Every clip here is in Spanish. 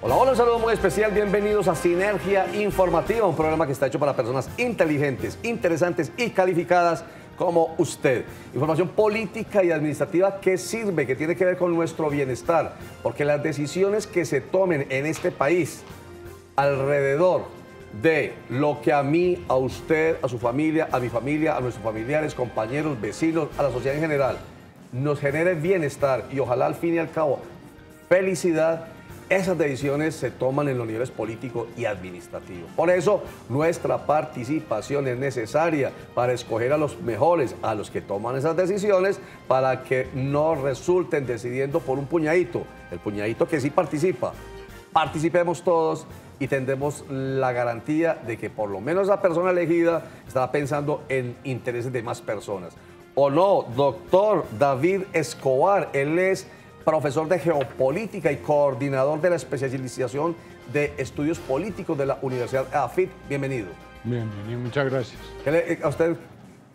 Hola, hola, un saludo muy especial. Bienvenidos a Sinergia Informativa, un programa que está hecho para personas inteligentes, interesantes y calificadas como usted. Información política y administrativa que sirve, que tiene que ver con nuestro bienestar, porque las decisiones que se tomen en este país alrededor de lo que a mí, a usted, a su familia, a mi familia, a nuestros familiares, compañeros, vecinos, a la sociedad en general, nos genere bienestar y ojalá al fin y al cabo felicidad. Esas decisiones se toman en los niveles políticos y administrativos. Por eso, nuestra participación es necesaria para escoger a los mejores, a los que toman esas decisiones, para que no resulten decidiendo por un puñadito, el puñadito que sí participa. Participemos todos y tendremos la garantía de que por lo menos la persona elegida estará pensando en intereses de más personas. ¿O no? Doctor David Escobar, él es profesor de Geopolítica y coordinador de la especialización de estudios políticos de la Universidad AFIT. Bienvenido. Bienvenido, muchas gracias. ¿A usted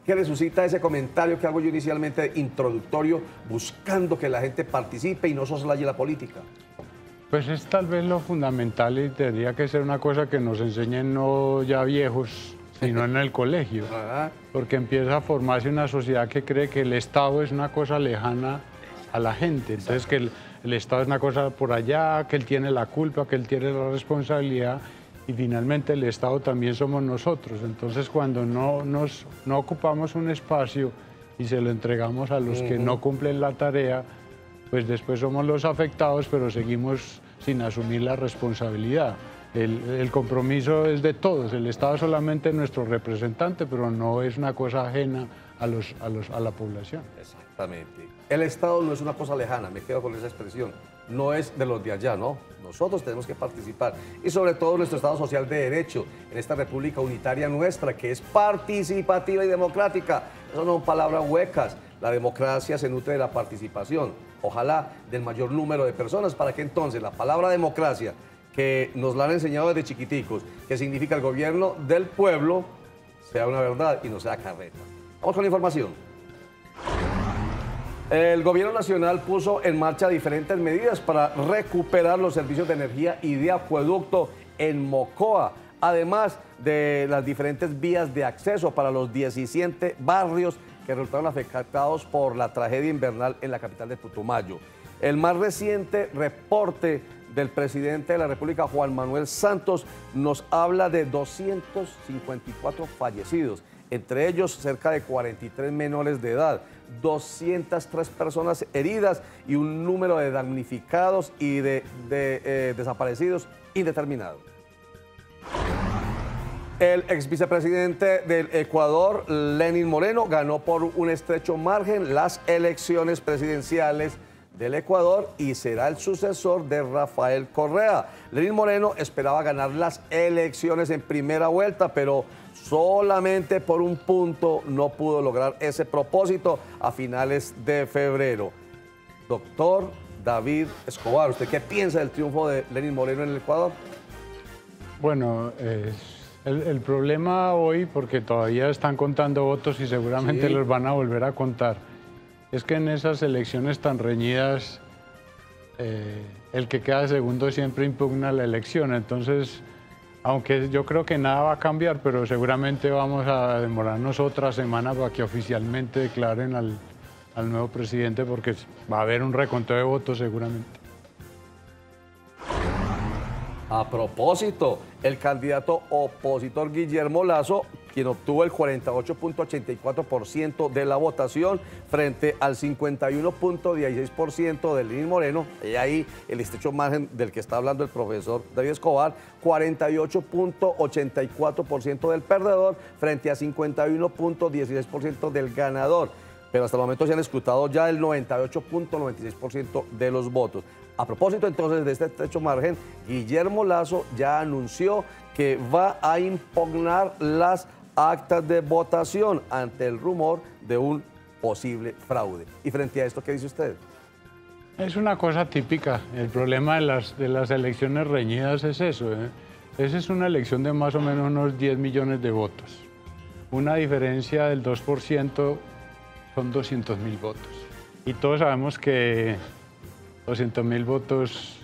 qué le suscita ese comentario que hago yo inicialmente introductorio, buscando que la gente participe y no soslaye la política? Pues es tal vez lo fundamental y tendría que ser una cosa que nos enseñen no ya viejos, sino en el colegio. Porque empieza a formarse una sociedad que cree que el Estado es una cosa lejana a la gente. Entonces que el Estado es una cosa por allá, que él tiene la culpa, que él tiene la responsabilidad y finalmente el Estado también somos nosotros. Entonces cuando no ocupamos un espacio y se lo entregamos a los que no cumplen la tarea, pues después somos los afectados, pero seguimos sin asumir la responsabilidad. El compromiso es de todos, el Estado es solamente nuestro representante, pero no es una cosa ajena a la población. Exactamente. El Estado no es una cosa lejana, me quedo con esa expresión. No es de los de allá, no. Nosotros tenemos que participar. Y sobre todo nuestro Estado social de derecho, en esta república unitaria nuestra, que es participativa y democrática. Eso no son palabras huecas. La democracia se nutre de la participación. Ojalá del mayor número de personas, para que entonces la palabra democracia, que nos la han enseñado desde chiquiticos, que significa el gobierno del pueblo, sea una verdad y no sea carreta. Vamos con la información. El gobierno nacional puso en marcha diferentes medidas para recuperar los servicios de energía y de acueducto en Mocoa, además de las diferentes vías de acceso para los 17 barrios que resultaron afectados por la tragedia invernal en la capital de Putumayo. El más reciente reporte del presidente de la República, Juan Manuel Santos, nos habla de 254 fallecidos, entre ellos cerca de 43 menores de edad, 203 personas heridas y un número de damnificados y de desaparecidos indeterminado. El ex vicepresidente del Ecuador, Lenín Moreno, ganó por un estrecho margen las elecciones presidenciales del Ecuador y será el sucesor de Rafael Correa. Lenín Moreno esperaba ganar las elecciones en primera vuelta, pero solamente por un punto no pudo lograr ese propósito a finales de febrero. Doctor David Escobar, ¿usted qué piensa del triunfo de Lenín Moreno en el Ecuador? Bueno, el problema hoy, porque todavía están contando votos y seguramente los van a volver a contar, es que en esas elecciones tan reñidas, el que queda segundo siempre impugna la elección. Entonces, aunque yo creo que nada va a cambiar, pero seguramente vamos a demorarnos otra semana para que oficialmente declaren al nuevo presidente, porque va a haber un reconteo de votos seguramente. A propósito, el candidato opositor Guillermo Lasso, quien obtuvo el 48.84% de la votación frente al 51.16% de Lenín Moreno, y ahí el estrecho margen del que está hablando el profesor David Escobar, 48.84% del perdedor frente a 51.16% del ganador. Pero hasta el momento se han escrutado ya el 98.96% de los votos. A propósito entonces de este estrecho margen, Guillermo Lasso ya anunció que va a impugnar las actas de votación ante el rumor de un posible fraude. Y frente a esto, ¿qué dice usted? Es una cosa típica. El problema de las elecciones reñidas es eso. Esa es una elección de más o menos unos 10 millones de votos. Una diferencia del 2% son 200.000 votos. Y todos sabemos que 200.000 votos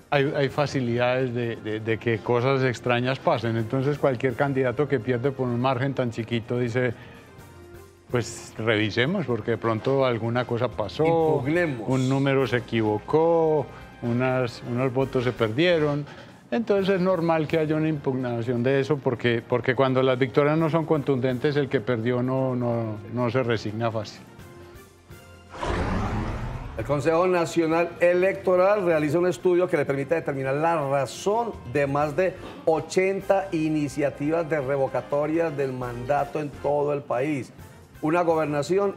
hay facilidades de que cosas extrañas pasen. Entonces cualquier candidato que pierde por un margen tan chiquito dice, pues revisemos, porque de pronto alguna cosa pasó, impugnemos, un número se equivocó, unos votos se perdieron. Entonces es normal que haya una impugnación de eso, porque cuando las victorias no son contundentes, el que perdió no se resigna fácil. El Consejo Nacional Electoral realiza un estudio que le permite determinar la razón de más de 80 iniciativas de revocatoria del mandato en todo el país. Una gobernación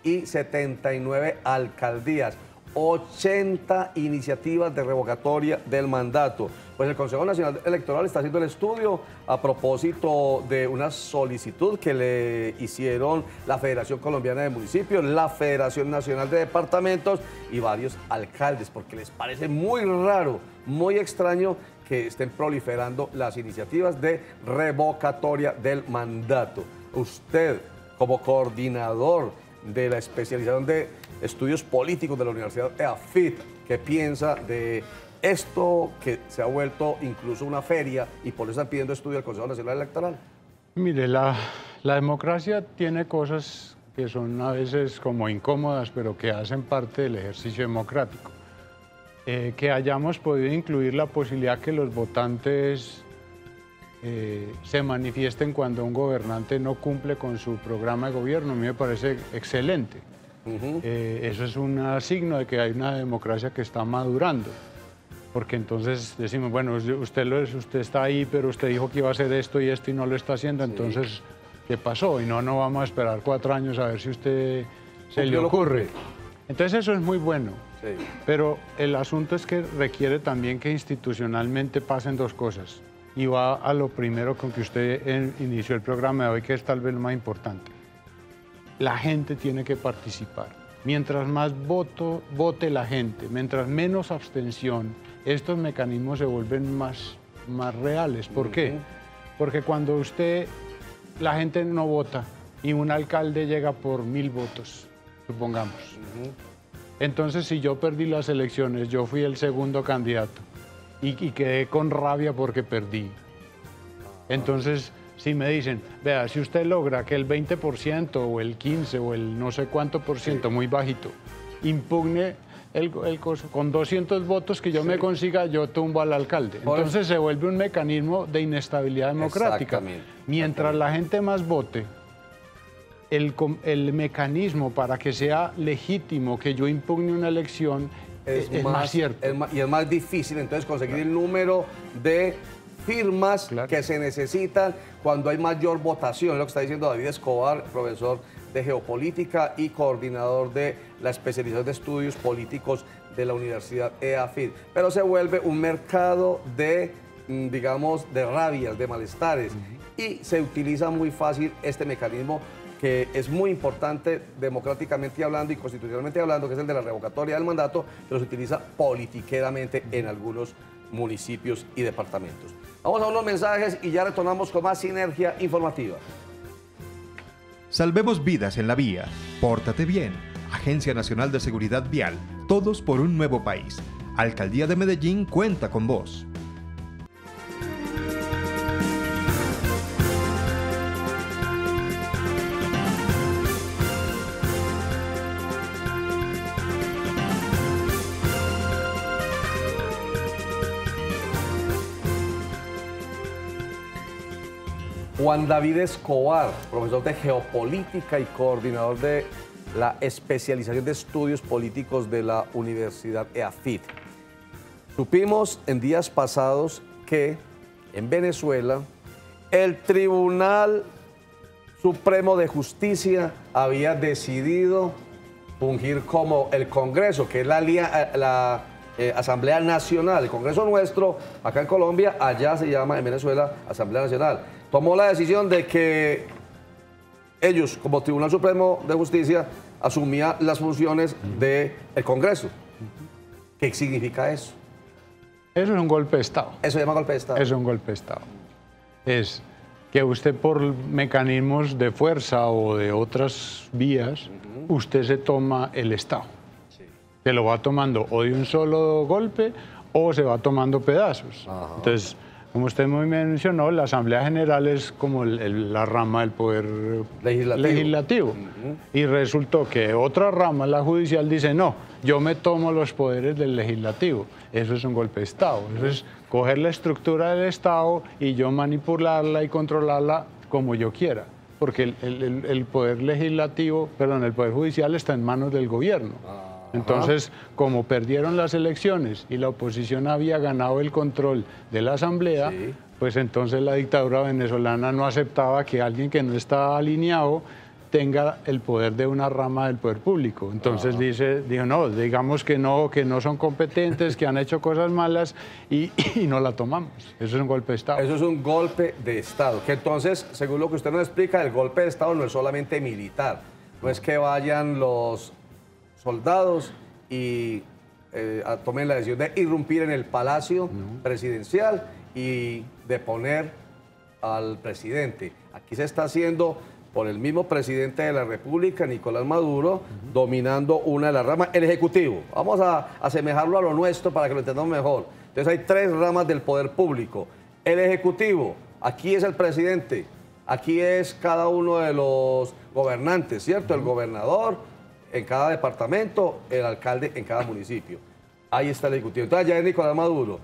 y 79 alcaldías. 80 iniciativas de revocatoria del mandato. Pues el Consejo Nacional Electoral está haciendo el estudio a propósito de una solicitud que le hicieron la Federación Colombiana de Municipios, la Federación Nacional de Departamentos y varios alcaldes, porque les parece muy raro, muy extraño que estén proliferando las iniciativas de revocatoria del mandato. Usted, como coordinador de la especialización de estudios políticos de la Universidad EAFIT, ¿qué piensa de esto que se ha vuelto incluso una feria y por eso están pidiendo estudio al Consejo Nacional Electoral? Mire, la democracia tiene cosas que son a veces como incómodas, pero que hacen parte del ejercicio democrático. Que hayamos podido incluir la posibilidad que los votantes se manifiesten cuando un gobernante no cumple con su programa de gobierno, a mí me parece excelente. Eso es un signo de que hay una democracia que está madurando, porque entonces decimos, bueno, usted está ahí, pero usted dijo que iba a hacer esto y no lo está haciendo, entonces, ¿qué pasó? Y no vamos a esperar 4 años a ver si usted se le ocurre. Entonces eso es muy bueno, pero el asunto es que requiere también que institucionalmente pasen 2 cosas. Y va a lo primero con que usted inició el programa de hoy, que es tal vez lo más importante. La gente tiene que participar. Mientras más vote la gente, mientras menos abstención, estos mecanismos se vuelven más reales. ¿Por qué? Porque cuando la gente no vota y un alcalde llega por 1000 votos, supongamos. Entonces, si yo perdí las elecciones, yo fui el segundo candidato y quedé con rabia porque perdí. Entonces, si me dicen, vea, si usted logra que el 20% o el 15% o el no sé cuánto por ciento, muy bajito, impugne el coso, con 200 votos que yo me consiga, yo tumbo al alcalde. Entonces se vuelve un mecanismo de inestabilidad democrática. Mientras la gente más vote, el mecanismo para que sea legítimo que yo impugne una elección es más cierto. Y es más difícil entonces conseguir el número de firmas que se necesitan cuando hay mayor votación, es lo que está diciendo David Escobar, profesor de geopolítica y coordinador de la especialización de estudios políticos de la Universidad EAFIT. Pero se vuelve un mercado de, digamos, de rabias, de malestares, y se utiliza muy fácil este mecanismo que es muy importante democráticamente hablando y constitucionalmente hablando, que es el de la revocatoria del mandato, pero se utiliza politiqueramente en algunos municipios y departamentos. Vamos a unos mensajes y ya retornamos con más Sinergia Informativa. Salvemos vidas en la vía. Pórtate bien. Agencia Nacional de Seguridad Vial. Todos por un nuevo país. Alcaldía de Medellín cuenta con vos. Juan David Escobar, profesor de geopolítica y coordinador de la especialización de estudios políticos de la Universidad EAFIT. Supimos en días pasados que en Venezuela el Tribunal Supremo de Justicia había decidido fungir como el Congreso, que es la Asamblea Nacional. El Congreso nuestro, acá en Colombia, allá se llama en Venezuela Asamblea Nacional. Tomó la decisión de que ellos, como Tribunal Supremo de Justicia, asumían las funciones del Congreso. ¿Qué significa eso? Eso es un golpe de Estado. ¿Eso se llama golpe de Estado? Es un golpe de Estado. Es que usted por mecanismos de fuerza o de otras vías, usted se toma el Estado. Se lo va tomando o de un solo golpe o se va tomando pedazos. Ajá. Entonces, como usted muy bien mencionó, la Asamblea General es como la rama del poder legislativo. Y resultó que otra rama, la judicial, dice, no, yo me tomo los poderes del legislativo. Eso es un golpe de Estado. Eso es coger la estructura del Estado y yo manipularla y controlarla como yo quiera. Porque el poder legislativo, perdón, el poder judicial está en manos del gobierno. Entonces, como perdieron las elecciones y la oposición había ganado el control de la Asamblea, sí, pues entonces la dictadura venezolana no aceptaba que alguien que no está alineado tenga el poder de una rama del poder público. Entonces dijo, no, digamos que no son competentes, que han hecho cosas malas y no la tomamos. Eso es un golpe de Estado. Eso es un golpe de Estado. Que entonces, según lo que usted nos explica, el golpe de Estado no es solamente militar. No es que vayan los soldados y tomen la decisión de irrumpir en el palacio presidencial y deponer al presidente. Aquí se está haciendo por el mismo presidente de la República, Nicolás Maduro, dominando una de las ramas, el Ejecutivo. Vamos a asemejarlo a lo nuestro para que lo entendamos mejor. Entonces hay tres ramas del poder público. El Ejecutivo, aquí es el presidente, aquí es cada uno de los gobernantes, ¿cierto? El gobernador en cada departamento, el alcalde en cada municipio. Ahí está el Ejecutivo. Entonces ya es Nicolás Maduro.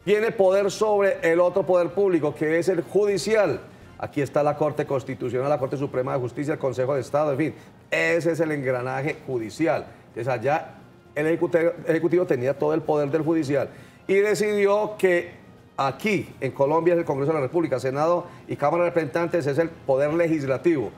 Tiene poder sobre el otro poder público, que es el judicial. Aquí está la Corte Constitucional, la Corte Suprema de Justicia, el Consejo de Estado, en fin. Ese es el engranaje judicial. Entonces allá el Ejecutivo tenía todo el poder del judicial y decidió que aquí, en Colombia, es el Congreso de la República, Senado y Cámara de Representantes es el poder legislativo.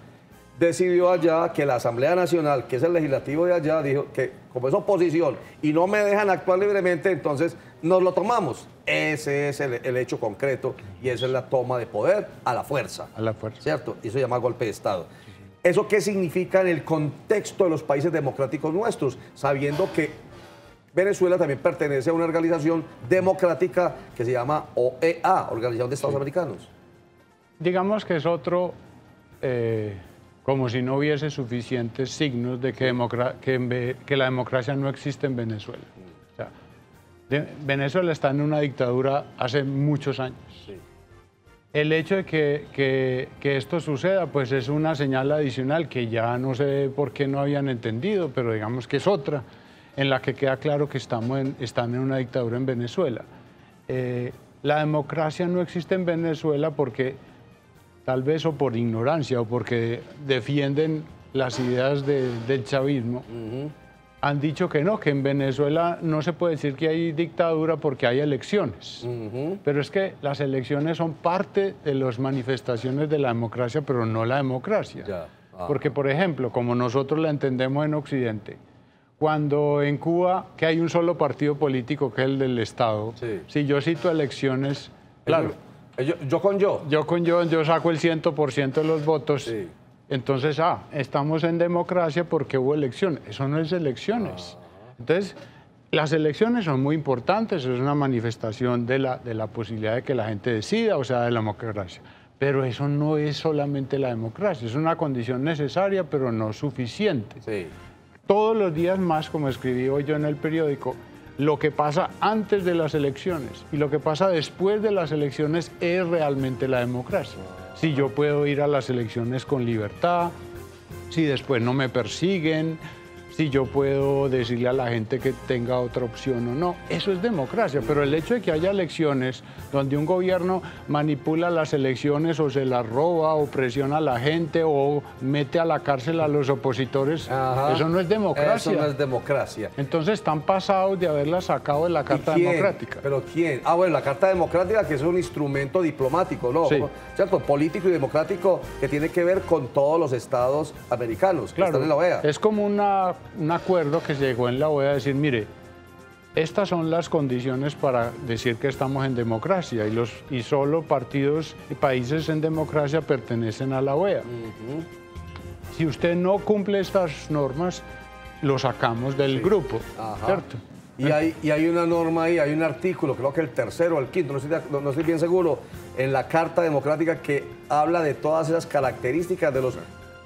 Decidió allá que la Asamblea Nacional, que es el legislativo de allá, dijo que como es oposición y no me dejan actuar libremente, entonces nos lo tomamos. Ese es el hecho concreto y esa es la toma de poder a la fuerza. A la fuerza. ¿Cierto? Y eso se llama golpe de Estado. ¿Eso qué significa en el contexto de los países democráticos nuestros? Sabiendo que Venezuela también pertenece a una organización democrática que se llama OEA, Organización de Estados Americanos. Digamos que es otro... como si no hubiese suficientes signos de que la democracia no existe en Venezuela. O sea, Venezuela está en una dictadura hace muchos años. Sí. El hecho de que esto suceda, pues es una señal adicional que ya no sé por qué no habían entendido, pero digamos que es otra, en la que queda claro que están en una dictadura en Venezuela. La democracia no existe en Venezuela porque... tal vez o por ignorancia o porque defienden las ideas del chavismo, han dicho que no, que en Venezuela no se puede decir que hay dictadura porque hay elecciones. Pero es que las elecciones son parte de las manifestaciones de la democracia, pero no la democracia. Porque, por ejemplo, como nosotros la entendemos en Occidente, cuando en Cuba, que hay un solo partido político, que es el del Estado, si yo cito elecciones, claro... Yo con yo. Yo saco el 100% de los votos. Sí. Entonces, estamos en democracia porque hubo elecciones. Eso no es elecciones. Entonces, las elecciones son muy importantes, es una manifestación de la posibilidad de que la gente decida, o sea, de la democracia. Pero eso no es solamente la democracia, es una condición necesaria, pero no suficiente. Sí. Todos los días más, como escribí hoy yo en el periódico, lo que pasa antes de las elecciones y lo que pasa después de las elecciones es realmente la democracia. Si yo puedo ir a las elecciones con libertad, si después no me persiguen, si yo puedo decirle a la gente que tenga otra opción o no, eso es democracia. Pero el hecho de que haya elecciones donde un gobierno manipula las elecciones o se las roba o presiona a la gente o mete a la cárcel a los opositores, eso no es democracia. Eso no es democracia. Entonces están pasados de haberla sacado de la Carta Democrática. ¿Pero quién? Bueno, la Carta Democrática, que es un instrumento diplomático, ¿no? Sí. ¿Cierto? Político y democrático que tiene que ver con todos los estados americanos que están en la OEA. Es como un acuerdo que se llegó en la OEA a decir, mire, estas son las condiciones para decir que estamos en democracia y solo partidos y países en democracia pertenecen a la OEA. Si usted no cumple estas normas, lo sacamos del grupo, ¿cierto? Y hay una norma ahí, hay un artículo, creo que el tercero o el quinto, no estoy bien seguro, en la Carta Democrática que habla de todas esas características de los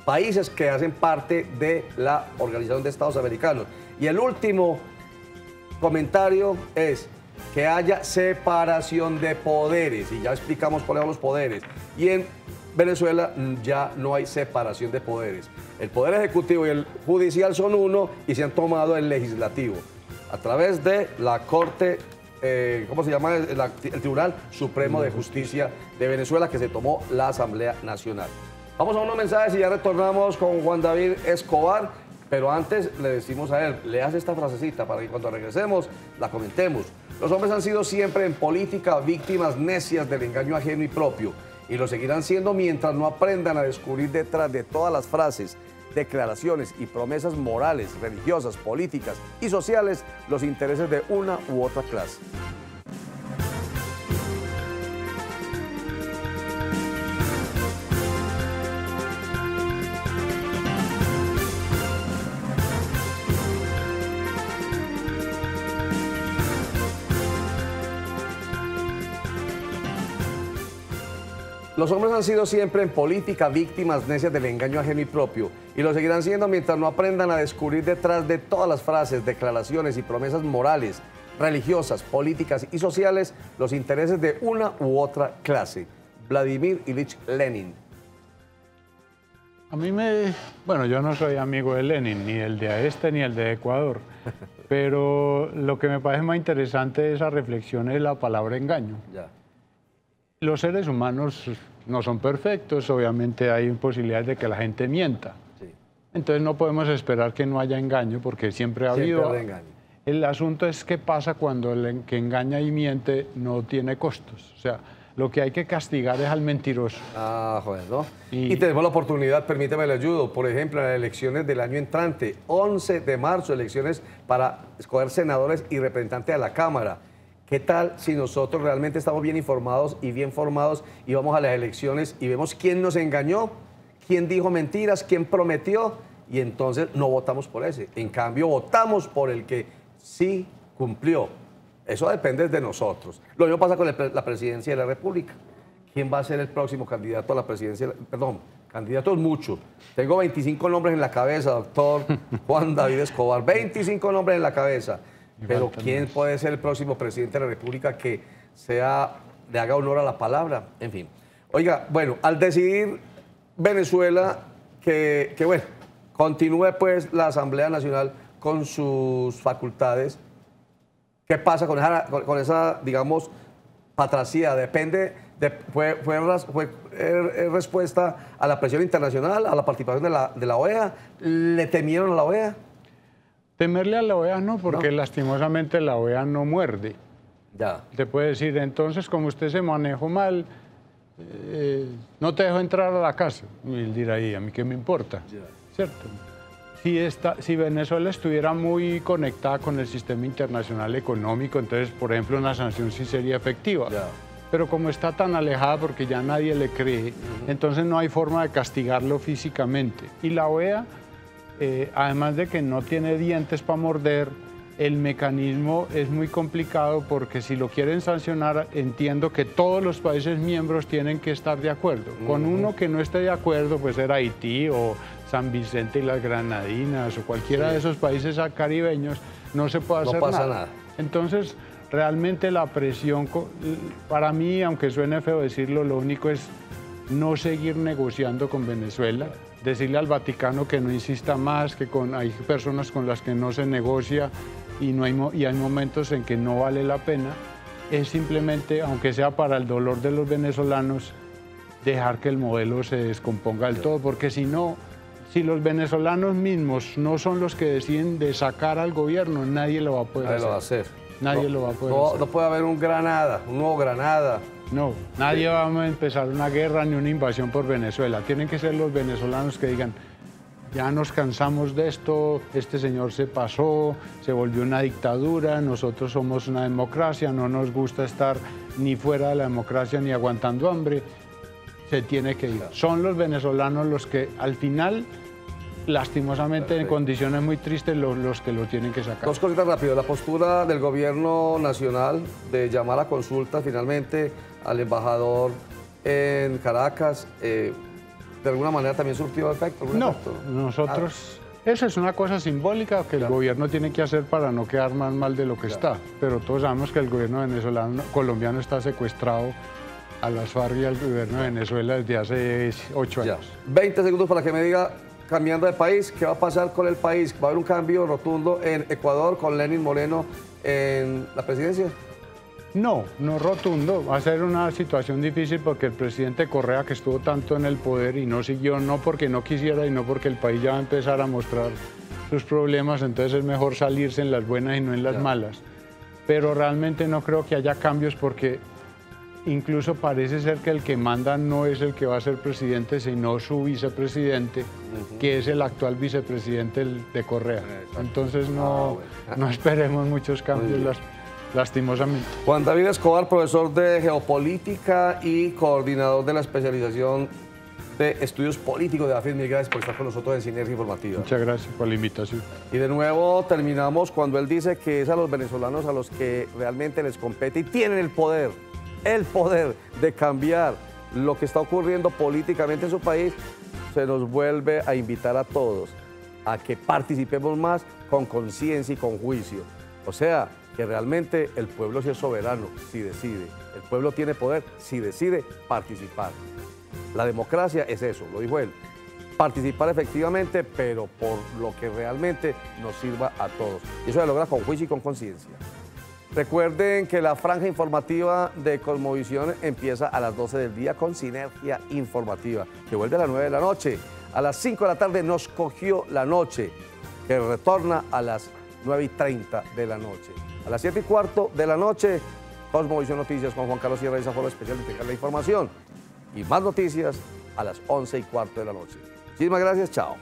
países que hacen parte de la Organización de Estados Americanos. Y el último comentario es que haya separación de poderes, y ya explicamos cuáles son los poderes. Y en Venezuela ya no hay separación de poderes. El poder ejecutivo y el judicial son uno y se han tomado el legislativo a través de la Corte, ¿cómo se llama? El Tribunal Supremo de Justicia de Venezuela, que se tomó la Asamblea Nacional. Vamos a unos mensajes y ya retornamos con Juan David Escobar, pero antes le decimos a él, le hace esta frasecita para que cuando regresemos la comentemos. Los hombres han sido siempre en política víctimas necias del engaño ajeno y propio, y lo seguirán siendo mientras no aprendan a descubrir detrás de todas las frases, declaraciones y promesas morales, religiosas, políticas y sociales los intereses de una u otra clase. Los hombres han sido siempre en política víctimas necias del engaño ajeno y propio, y lo seguirán siendo mientras no aprendan a descubrir detrás de todas las frases, declaraciones y promesas morales, religiosas, políticas y sociales los intereses de una u otra clase. Vladimir Ilich Lenin. A mí bueno, yo no soy amigo de Lenin, ni el de este ni el de Ecuador, pero lo que me parece más interesante de esa reflexión es la palabra engaño. Ya. Los seres humanos no son perfectos, obviamente hay posibilidades de que la gente mienta. Sí. Entonces no podemos esperar que no haya engaño, porque siempre ha habido engaño. El asunto es qué pasa cuando el que engaña y miente no tiene costos. O sea, lo que hay que castigar es al mentiroso. Ah, joder, ¿no? Y tenemos la oportunidad, permíteme le ayudo, por ejemplo, en las elecciones del año entrante, 11 de marzo, elecciones para escoger senadores y representantes a la Cámara. ¿Qué tal si nosotros realmente estamos bien informados y bien formados y vamos a las elecciones y vemos quién nos engañó, quién dijo mentiras, quién prometió, y entonces no votamos por ese? En cambio, votamos por el que sí cumplió. Eso depende de nosotros. Lo mismo pasa con la presidencia de la República. ¿Quién va a ser el próximo candidato a la presidencia? Perdón, candidatos muchos. Tengo 25 nombres en la cabeza, doctor Juan David Escobar. 25 nombres en la cabeza. Pero ¿quién puede ser el próximo presidente de la República que le haga honor a la palabra? En fin. Oiga, bueno, al decidir Venezuela que bueno, continúe pues la Asamblea Nacional con sus facultades, ¿qué pasa con esa digamos, patracía? Depende, fue respuesta a la presión internacional, a la participación de la OEA. ¿Le temieron a la OEA? Temerle a la OEA no, porque lastimosamente la OEA no muerde. Ya. Te puede decir, entonces, como usted se manejó mal, no te dejo entrar a la casa. Y él dirá, ¿y a mí qué me importa? Ya. ¿Cierto? Si Venezuela estuviera muy conectada con el sistema internacional económico, entonces, por ejemplo, una sanción sí sería efectiva. Ya. Pero como está tan alejada porque ya nadie le cree, entonces no hay forma de castigarlo físicamente. Y la OEA, además de que no tiene dientes para morder, el mecanismo es muy complicado porque si lo quieren sancionar, entiendo que todos los países miembros tienen que estar de acuerdo. Con uno que no esté de acuerdo, pues era Haití o San Vicente y las Granadinas o cualquiera de esos países caribeños, no se puede hacer nada. No pasa nada. Entonces, realmente la presión, para mí, aunque suene feo decirlo, lo único es no seguir negociando con Venezuela, decirle al Vaticano que no insista más, que hay personas con las que no se negocia y hay momentos en que no vale la pena. Es simplemente, aunque sea para el dolor de los venezolanos, dejar que el modelo se descomponga del todo, porque si no, si los venezolanos mismos no son los que deciden de sacar al gobierno, nadie lo va a poder hacer. Nadie lo va a poder hacer. No puede haber un nuevo Granada. No, nadie va a empezar una guerra ni una invasión por Venezuela. Tienen que ser los venezolanos que digan, ya nos cansamos de esto, este señor se pasó, se volvió una dictadura, nosotros somos una democracia, no nos gusta estar ni fuera de la democracia ni aguantando hambre, se tiene que ir. Son los venezolanos los que al final, lastimosamente, en condiciones muy tristes, los que lo tienen que sacar. Dos cositas rápido. La postura del gobierno nacional de llamar a consulta finalmente al embajador en Caracas, ¿de alguna manera también surtió efecto? No, nosotros Eso es una cosa simbólica que el gobierno tiene que hacer para no quedar más mal de lo que está. Pero todos sabemos que el gobierno colombiano está secuestrado a las FARC y al gobierno de Venezuela desde hace 8 años. 20 segundos para que me diga, cambiando de país, ¿qué va a pasar con el país? ¿Va a haber un cambio rotundo en Ecuador con Lenín Moreno en la presidencia? No, no rotundo. Va a ser una situación difícil porque el presidente Correa, que estuvo tanto en el poder y no siguió, no porque no quisiera y no porque el país ya va a empezar a mostrar sus problemas, entonces es mejor salirse en las buenas y no en las malas. Pero realmente no creo que haya cambios porque incluso parece ser que el que manda no es el que va a ser presidente, sino su vicepresidente, que es el actual vicepresidente de Correa. Entonces no esperemos muchos cambios. Lastimosamente. Juan David Escobar, profesor de Geopolítica y coordinador de la especialización de Estudios Políticos de AFID. Mil gracias por estar con nosotros en Sinergia Informativa. Muchas gracias por la invitación. Y de nuevo terminamos cuando él dice que es a los venezolanos a los que realmente les compete y tienen el poder de cambiar lo que está ocurriendo políticamente en su país. Se nos vuelve a invitar a todos a que participemos más con conciencia y con juicio. O sea, que realmente el pueblo sí es soberano, si decide. El pueblo tiene poder, si decide participar. La democracia es eso, lo dijo él. Participar efectivamente, pero por lo que realmente nos sirva a todos. Y eso se logra con juicio y con conciencia. Recuerden que la franja informativa de Cosmovisión empieza a las 12 del día con Sinergia Informativa, que vuelve a las 9 de la noche. A las 5 de la tarde nos cogió la noche, que retorna a las 9:30 de la noche. A las 7:15 de la noche, Cosmovisión Noticias con Juan Carlos Sierra y esa forma especial de entregar la información. Y más noticias a las 11:15 de la noche. Muchísimas gracias, chao.